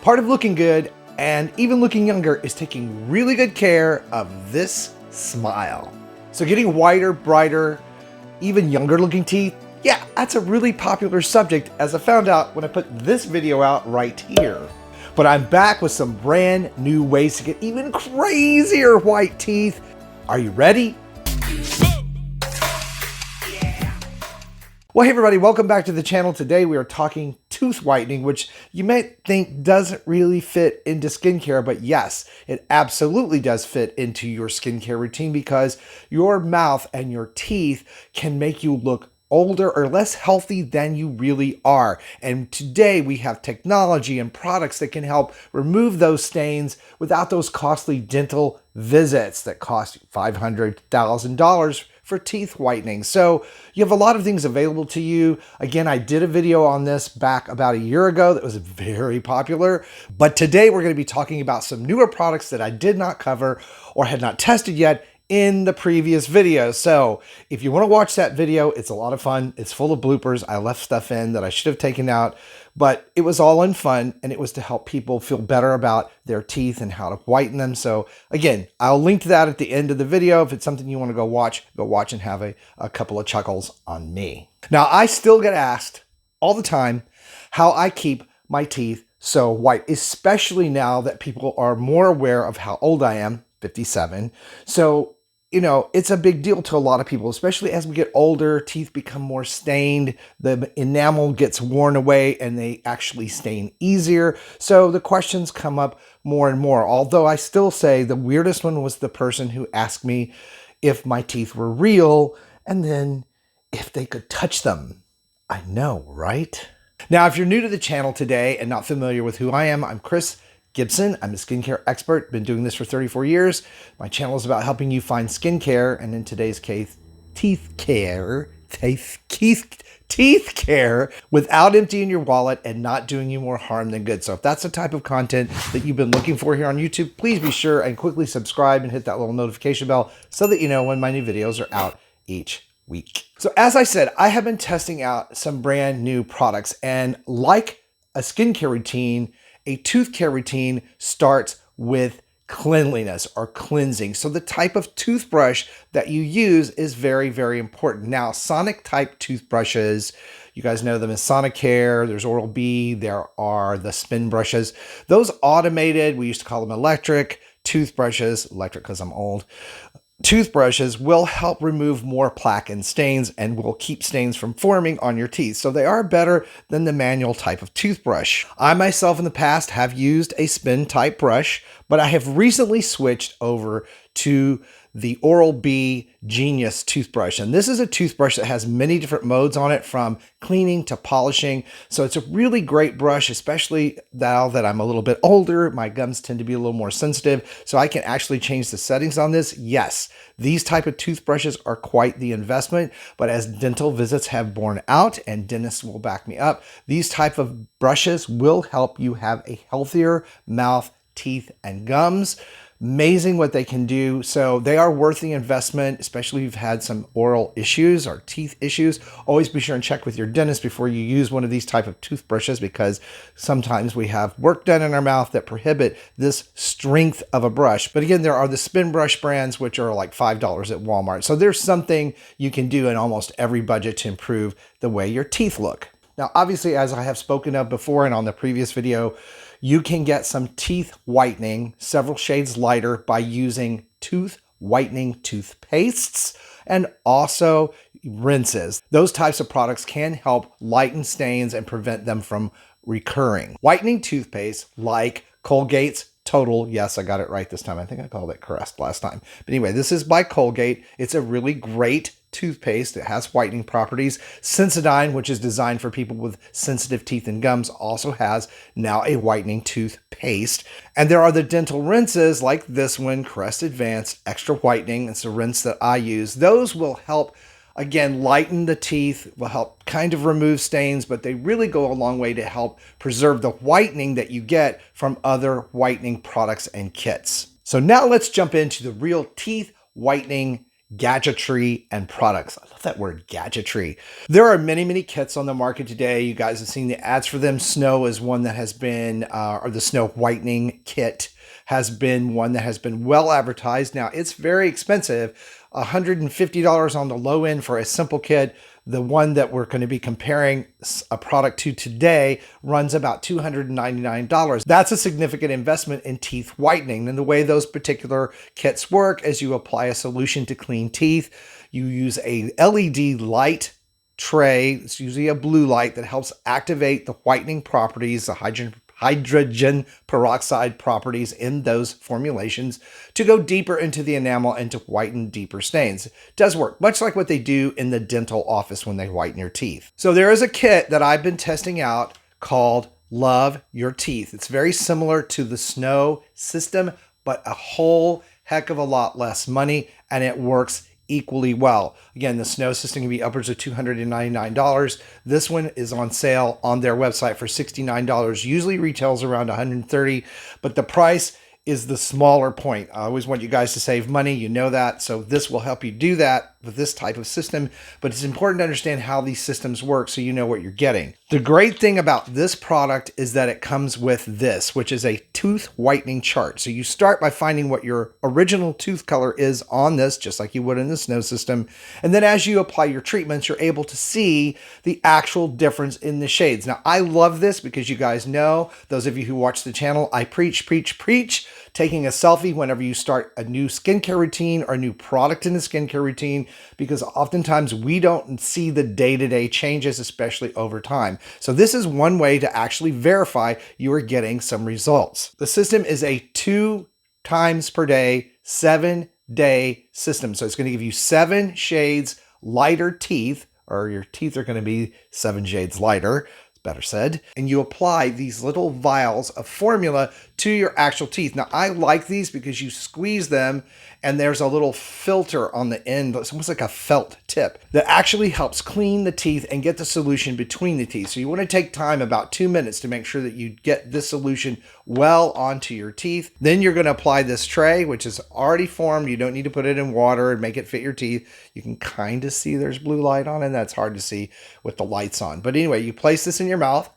Part of looking good and even looking younger is taking really good care of this smile. So getting whiter, brighter, even younger looking teeth, yeah, that's a really popular subject, as I found out when I put this video out right here. But I'm back with some brand new ways to get even crazier white teeth. Are you ready? Well, hey everybody, welcome back to the channel. Today we are talking tooth whitening, which you might think doesn't really fit into skincare, but yes, it absolutely does fit into your skincare routine because your mouth and your teeth can make you look older or less healthy than you really are. And today we have technology and products that can help remove those stains without those costly dental visits that cost $500,000 for teeth whitening. So you have a lot of things available to you. Again, I did a video on this back about a year ago that was very popular, but today we're going to be talking about some newer products that I did not cover or had not tested yet in the previous video. So if you want to watch that video, it's a lot of fun. It's full of bloopers. I left stuff in that I should have taken out, but it was all in fun, and it was to help people feel better about their teeth and how to whiten them. So again, I'll link to that at the end of the video. If it's something you want to go watch and have a couple of chuckles on me. Now, I still get asked all the time how I keep my teeth so white, especially now that people are more aware of how old I am, 57. So you know, it's a big deal to a lot of people, especially as we get older, teeth become more stained, the enamel gets worn away, and they actually stain easier. So the questions come up more and more. Although I still say the weirdest one was the person who asked me if my teeth were real and then if they could touch them. I know, right? Now, if you're new to the channel today and not familiar with who I am, I'm Chris Gibson. I'm a skincare expert, been doing this for 34 years. My channel is about helping you find skincare, and in today's case, teeth care without emptying your wallet and not doing you more harm than good. So if that's the type of content that you've been looking for here on YouTube, please be sure and quickly subscribe and hit that little notification bell so that you know when my new videos are out each week. So as I said, I have been testing out some brand new products, and like a skincare routine, a tooth care routine starts with cleanliness or cleansing. So the type of toothbrush that you use is very, very important. Now, sonic type toothbrushes, you guys know them as Sonicare, there's Oral-B, there are the spin brushes. Those automated, we used to call them electric toothbrushes, electric because I'm old, toothbrushes will help remove more plaque and stains and will keep stains from forming on your teeth. So they are better than the manual type of toothbrush. I myself in the past have used a spin type brush, but I have recently switched over to the Oral-B Genius toothbrush. And this is a toothbrush that has many different modes on it, from cleaning to polishing. So it's a really great brush, especially now that I'm a little bit older. My gums tend to be a little more sensitive, so I can actually change the settings on this. Yes, these type of toothbrushes are quite the investment, but as dental visits have borne out, and dentists will back me up, these type of brushes will help you have a healthier mouth, teeth, and gums. Amazing what they can do. So they are worth the investment, especially if you've had some oral issues or teeth issues. Always be sure and check with your dentist before you use one of these type of toothbrushes, because sometimes we have work done in our mouth that prohibit this strength of a brush. But again, there are the spin brush brands, which are like $5 at Walmart. So there's something you can do in almost every budget to improve the way your teeth look. Now, obviously, as I have spoken of before and on the previous video, you can get some teeth whitening several shades lighter by using tooth whitening toothpastes and also rinses. Those types of products can help lighten stains and prevent them from recurring. Whitening toothpaste like Colgate's Total, yes, I got it right this time. I think I called it Crest last time. But anyway, this is by Colgate. It's a really great toothpaste. It has whitening properties. Sensodyne, which is designed for people with sensitive teeth and gums, also has now a whitening toothpaste. And there are the dental rinses like this one, Crest Advanced Extra Whitening. It's a rinse that I use. Those will help, again, lighten the teeth, will help kind of remove stains, but they really go a long way to help preserve the whitening that you get from other whitening products and kits. So now let's jump into the real teeth whitening gadgetry and products. I love that word, gadgetry. There are many, many kits on the market today. You guys have seen the ads for them. Snow is one that has been, or the Snow Whitening kit has been one that has been well advertised. Now, it's very expensive, $150 on the low end for a simple kit. The one that we're going to be comparing a product to today runs about $299. That's a significant investment in teeth whitening. And the way those particular kits work is you apply a solution to clean teeth. You use a LED light tray. It's usually a blue light that helps activate the whitening properties, the hydrogen peroxide properties in those formulations to go deeper into the enamel and to whiten deeper stains. It does work, much like what they do in the dental office when they whiten your teeth. So there is a kit that I've been testing out called Love Your Teeth. It's very similar to the Snow system, but a whole heck of a lot less money, and it works equally well. Again, the Snow system can be upwards of $299. This one is on sale on their website for $69. Usually retails around $130, but the price is the smaller point. I always want you guys to save money. You know that. So this will help you do that with this type of system, but it's important to understand how these systems work so you know what you're getting. The great thing about this product is that it comes with this, which is a tooth whitening chart. So you start by finding what your original tooth color is on this, just like you would in the Snow system. And then as you apply your treatments, you're able to see the actual difference in the shades. Now, I love this because you guys know, those of you who watch the channel, I preach taking a selfie whenever you start a new skincare routine or a new product in the skincare routine, because oftentimes we don't see the day-to-day changes, especially over time. So this is one way to actually verify you are getting some results. The system is a 2 times per day, 7-day system. So it's going to give you 7 shades lighter teeth, or your teeth are going to be 7 shades lighter, better said, and you apply these little vials of formula to your actual teeth. Now, I like these because you squeeze them and there's a little filter on the end. It's almost like a felt tip that actually helps clean the teeth and get the solution between the teeth. So you want to take time, about 2 minutes, to make sure that you get this solution well onto your teeth. Then you're going to apply this tray, which is already formed. You don't need to put it in water and make it fit your teeth. You can kind of see there's blue light on it. That's hard to see with the lights on. But anyway, you place this in your mouth.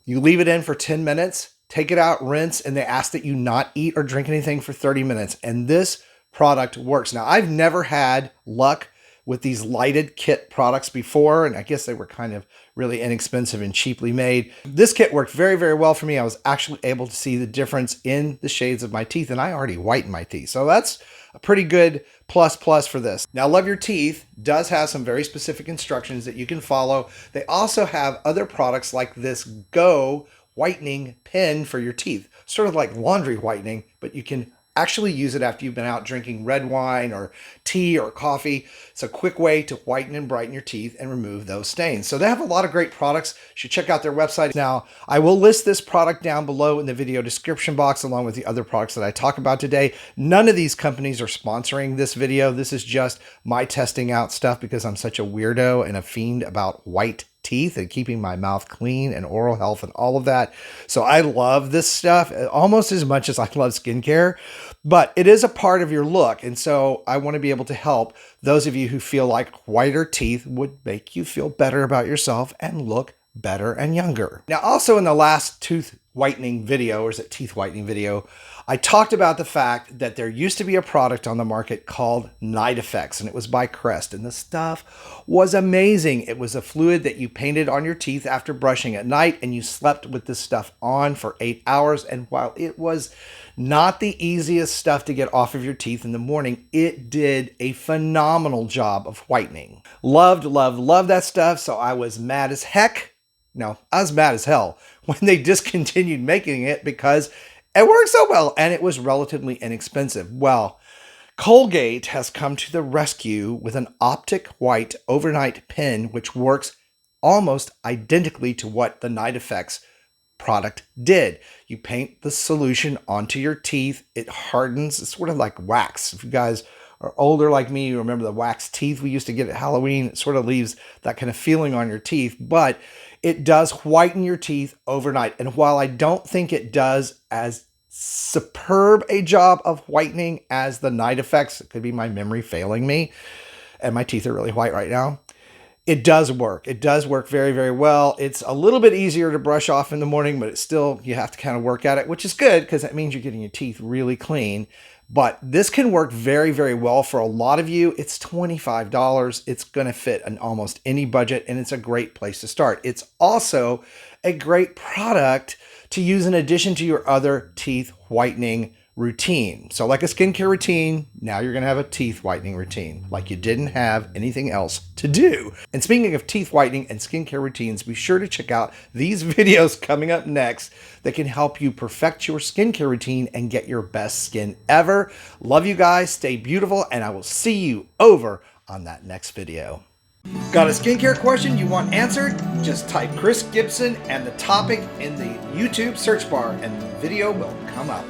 You leave it in for 10 minutes, take it out, rinse, and they ask that you not eat or drink anything for 30 minutes. And this product works. Now, I've never had luck with these lighted kit products before, and I guess they were kind of really inexpensive and cheaply made. This kit worked very, very well for me. I was actually able to see the difference in the shades of my teeth, and I already whitened my teeth. So that's a pretty good plus for this. Now, Love Your Teeth does have some very specific instructions that you can follow. They also have other products like this Go whitening pen for your teeth, sort of like laundry whitening, but you can actually use it after you've been out drinking red wine or tea or coffee. It's a quick way to whiten and brighten your teeth and remove those stains. So they have a lot of great products. You should check out their website. Now, I will list this product down below in the video description box, along with the other products that I talk about today. None of these companies are sponsoring this video. This is just my testing out stuff because I'm such a weirdo and a fiend about white teeth and keeping my mouth clean and oral health and all of that. So I love this stuff almost as much as I love skincare, but it is a part of your look. And so I want to be able to help those of you who feel like whiter teeth would make you feel better about yourself and look better and younger. Now, also in the last tooth whitening video, or is it teeth whitening video, I talked about the fact that there used to be a product on the market called Night Effects, and it was by Crest, and the stuff was amazing. It was a fluid that you painted on your teeth after brushing at night, and you slept with this stuff on for 8 hours. And while it was not the easiest stuff to get off of your teeth in the morning, it did a phenomenal job of whitening. Loved that stuff. So I was mad as heck. No, I was mad as hell when they discontinued making it because it worked so well and it was relatively inexpensive. Well, Colgate has come to the rescue with an Optic White overnight pen, which works almost identically to what the Night Effects product did. You paint the solution onto your teeth. It hardens. It's sort of like wax. If you guys are older like me, you remember the wax teeth we used to get at Halloween. It sort of leaves that kind of feeling on your teeth, but it does whiten your teeth overnight. And while I don't think it does as superb a job of whitening as the night effects. It could be my memory failing me, and my teeth are really white right now. It does work. It does work very, very well. It's a little bit easier to brush off in the morning, but it's still, you have to kind of work at it, which is good because that means you're getting your teeth really clean. But this can work very, very well for a lot of you. It's $25. It's going to fit in almost any budget, and it's a great place to start. It's also a great product to use in addition to your other teeth whitening routine. So like a skincare routine, now you're going to have a teeth whitening routine, like you didn't have anything else to do. And speaking of teeth whitening and skincare routines, be sure to check out these videos coming up next that can help you perfect your skincare routine and get your best skin ever. Love you guys, stay beautiful, and I will see you over on that next video. Got a skincare question you want answered? Just type Chris Gibson and the topic in the YouTube search bar and the video will come up.